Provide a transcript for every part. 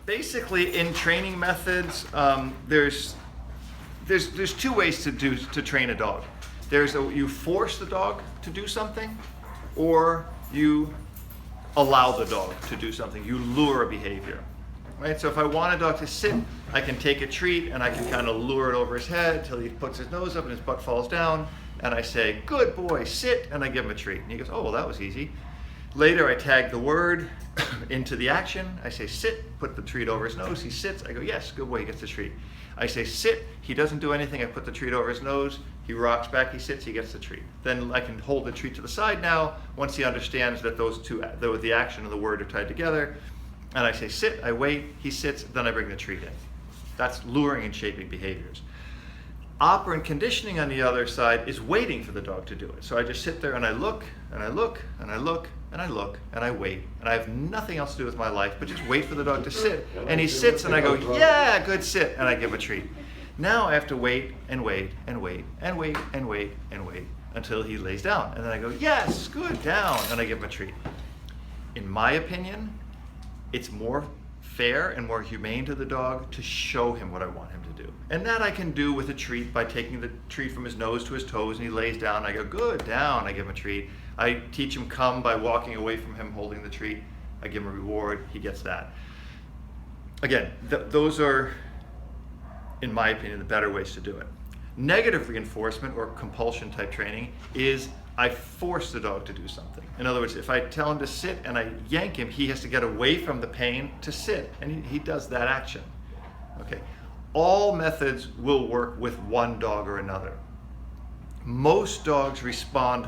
Basically, in training methods, there's two ways to train a dog. You force the dog to do something, or you allow the dog to do something. You lure a behavior, right? So if I want a dog to sit, I can take a treat and I can kind of lure it over his head till he puts his nose up and his butt falls down, and I say, "Good boy, sit," and I give him a treat. And he goes, "Oh, well, that was easy." Later, I tag the word into the action. I say, "Sit," put the treat over his nose. He sits. I go, "Yes, good boy," he gets the treat. I say, "Sit." He doesn't do anything. I put the treat over his nose. He rocks back. He sits. He gets the treat. Then I can hold the treat to the side now once he understands that those two, the action and the word are tied together. And I say, "Sit." I wait. He sits. Then I bring the treat in. That's luring and shaping behaviors. Operant conditioning, on the other side, is waiting for the dog to do it. So I just sit there and I look and I look and I look and I look and I wait, and I have nothing else to do with my life but just wait for the dog to sit. And he sits and I go, "Yeah, good, sit," and I give a treat. Now I have to wait and wait and wait and wait and wait and wait until he lays down, and then I go, "Yes, good, down," and I give him a treat. In my opinion, it's more fair and more humane to the dog to show him what I want him to do. And that I can do with a treat by taking the treat from his nose to his toes, and he lays down, I go, "Good, down," I give him a treat. I teach him come by walking away from him holding the treat. I give him a reward, he gets that. Again, those are, in my opinion, the better ways to do it. Negative reinforcement or compulsion type training is I force the dog to do something. In other words, if I tell him to sit and I yank him, he has to get away from the pain to sit, and he does that action. Okay. All methods will work with one dog or another. Most dogs respond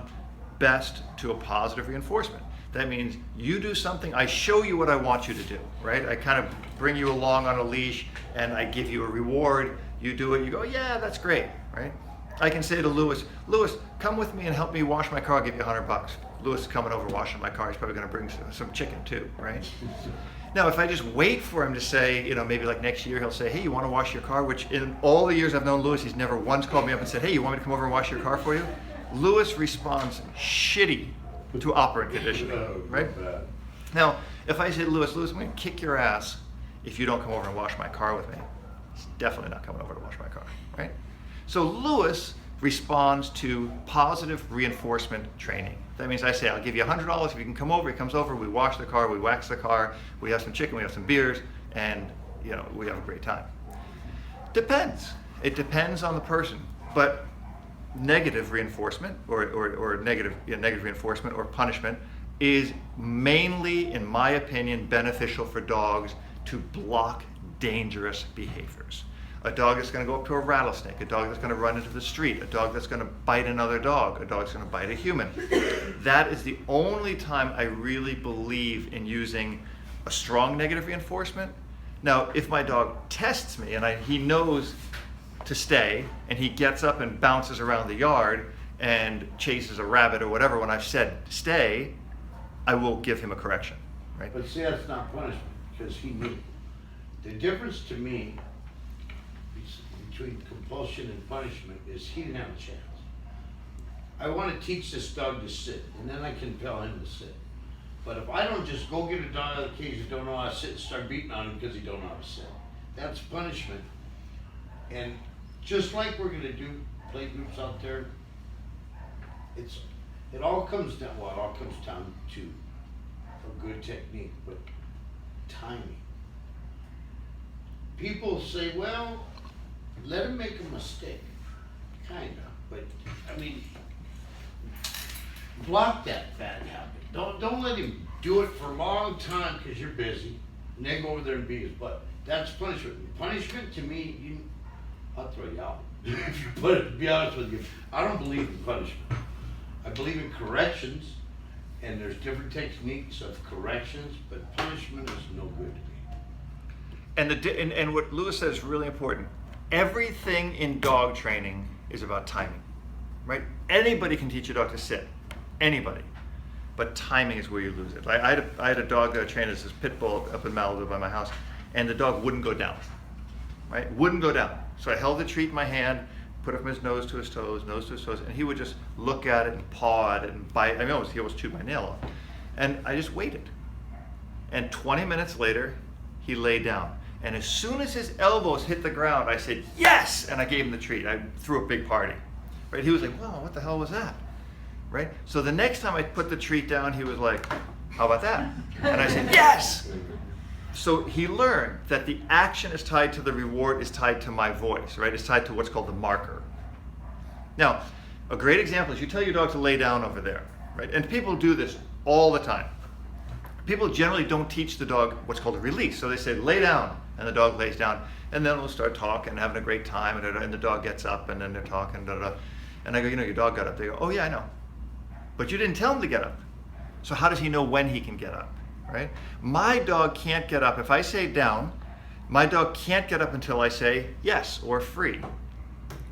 best to a positive reinforcement. That means you do something, I show you what I want you to do, right? I kind of bring you along on a leash and I give you a reward. You do it, you go, "Yeah, that's great," right? I can say to Lewis, "Lewis, come with me and help me wash my car, I'll give you $100. Lewis is coming over washing my car, he's probably gonna bring some chicken too, right? Now, if I just wait for him to say, maybe like next year he'll say, "Hey, you wanna wash your car?" Which in all the years I've known Lewis, he's never once called me up and said, "Hey, you want me to come over and wash your car for you?" Lewis responds shitty to operant conditioning, right? Now, if I say, Lewis, I'm gonna kick your ass if you don't come over and wash my car with me," he's definitely not coming over to wash my car, right? So Lewis responds to positive reinforcement training. That means I say, "I'll give you $100 if you can come over." He comes over, we wash the car, we wax the car, we have some chicken, we have some beers, and we have a great time. Depends. It depends on the person, but negative reinforcement or negative reinforcement or punishment is mainly, in my opinion, beneficial for dogs to block dangerous behaviors. A dog that's going to go up to a rattlesnake, a dog that's going to run into the street, a dog that's going to bite another dog, a dog that's going to bite a human. That is the only time I really believe in using a strong negative reinforcement. Now, if my dog tests me and he knows to stay, and he gets up and bounces around the yard and chases a rabbit or whatever, when I've said stay, I will give him a correction, right? But see, that's not punishment, because he knew. The difference to me between compulsion and punishment is he didn't have a chance. I want to teach this dog to sit, and then I compel him to sit. But if I don't just go get a dog out of the cage that don't know how to sit and start beating on him because he don't know how to sit, that's punishment. And just like we're going to do play groups out there, it all comes down to a good technique, but timing. People say, "Well, let him make a mistake," kinda, but I mean, block that bad habit. Don't let him do it for a long time because you're busy, and then go over there and beat his butt. That's punishment. Punishment to me, I'll throw you out. If you put it, to be honest with you, I don't believe in punishment. I believe in corrections, and there's different techniques of corrections, but punishment is no good to me. And what Lewis says is really important. Everything in dog training is about timing, right? Anybody can teach a dog to sit, anybody, but timing is where you lose it. I had a dog that I trained as this pit bull up in Malibu by my house, and the dog wouldn't go down, right? Wouldn't go down. So I held the treat in my hand, put it from his nose to his toes, and he would just look at it and paw at it and bite. He almost chewed my nail off. And I just waited. And 20 minutes later, he laid down. And as soon as his elbows hit the ground, I said, yes! And I gave him the treat. I threw a big party. Right? He was like, wow, what the hell was that? Right? So the next time I put the treat down, he was like, how about that? And I said, yes! So he learned that the action is tied to the reward, is tied to my voice, right? It's tied to what's called the marker. Now, a great example is you tell your dog to lay down over there, right? And people do this all the time. People generally don't teach the dog what's called a release. So they say, lay down, and the dog lays down, and then we'll start talking, having a great time, and the dog gets up, and then they're talking, and I go, your dog got up. They go, oh yeah, I know. But you didn't tell him to get up. So how does he know when he can get up, right? My dog can't get up. If I say down, my dog can't get up until I say yes or free,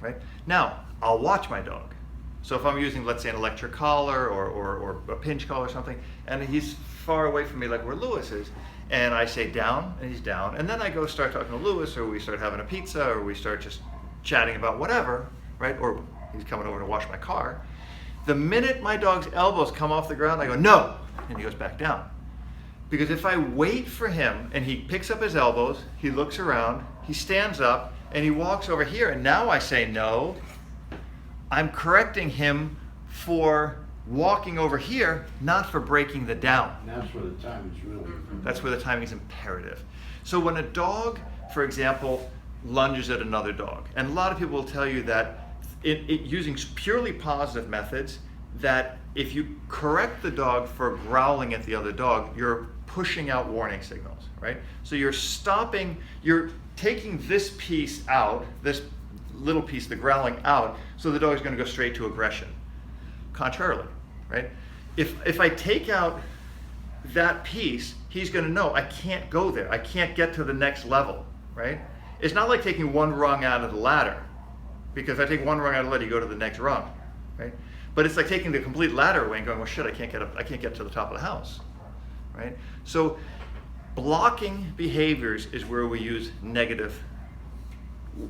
right? Now, I'll watch my dog. So if I'm using, let's say, an electric collar or a pinch collar or something, and he's far away from me like where Lewis is, and I say down, and he's down, and then I go start talking to Lewis, or we start having a pizza, or we start just chatting about whatever, right? Or he's coming over to wash my car. The minute my dog's elbows come off the ground, I go, no, and he goes back down. Because if I wait for him and he picks up his elbows, he looks around, he stands up, and he walks over here, and now I say no, I'm correcting him for walking over here, not for breaking the down. And that's where the time is really. That's where the timing is imperative. So when a dog, for example, lunges at another dog, and a lot of people will tell you that using purely positive methods, that if you correct the dog for growling at the other dog, you're pushing out warning signals, right? So you're stopping, you're taking this piece out, this little piece, the growling out, so the dog is going to go straight to aggression. Contrarily, right? If I take out that piece, he's going to know I can't go there. I can't get to the next level, right? It's not like taking one rung out of the ladder, because if I take one rung out of the ladder, you go to the next rung, right? But it's like taking the complete ladder away and going, well, shit, I can't get up. I can't get to the top of the house, right? So blocking behaviors is where we use negative,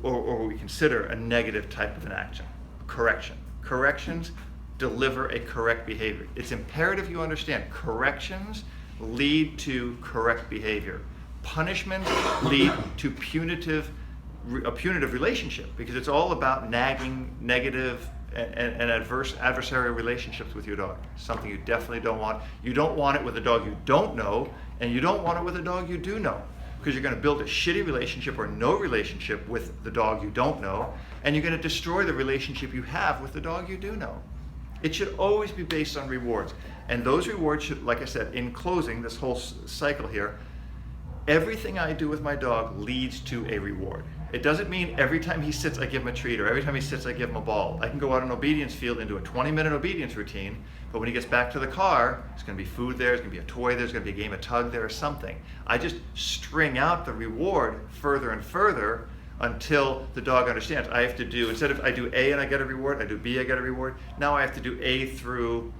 or we consider a negative type of an action. Correction. Corrections deliver a correct behavior. It's imperative you understand corrections lead to correct behavior. Punishments lead to a punitive relationship, because it's all about nagging, negative, and adversarial relationships with your dog. Something you definitely don't want. You don't want it with a dog you don't know, and you don't want it with a dog you do know, because you're going to build a shitty relationship or no relationship with the dog you don't know, and you're going to destroy the relationship you have with the dog you do know. It should always be based on rewards. And those rewards should, like I said, in closing this whole cycle here, everything I do with my dog leads to a reward. It doesn't mean every time he sits I give him a treat, or every time he sits I give him a ball. I can go out on an obedience field and do a 20-minute obedience routine, but when he gets back to the car, there's going to be food there, there's going to be a toy there, there's going to be a game of tug there or something. I just string out the reward further and further until the dog understands. I have to do, instead of I do A and I get a reward, I do B, I get a reward. Now I have to do A through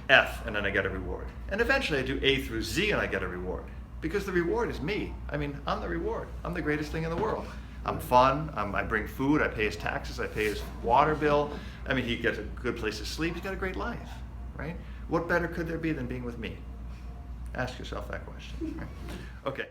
F and then I get a reward. And eventually I do A through Z and I get a reward. Because the reward is me. I mean, I'm the reward. I'm the greatest thing in the world. I'm fun, I bring food, I pay his taxes, I pay his water bill. I mean, he gets a good place to sleep, he's got a great life, right? What better could there be than being with me? Ask yourself that question, right? Okay.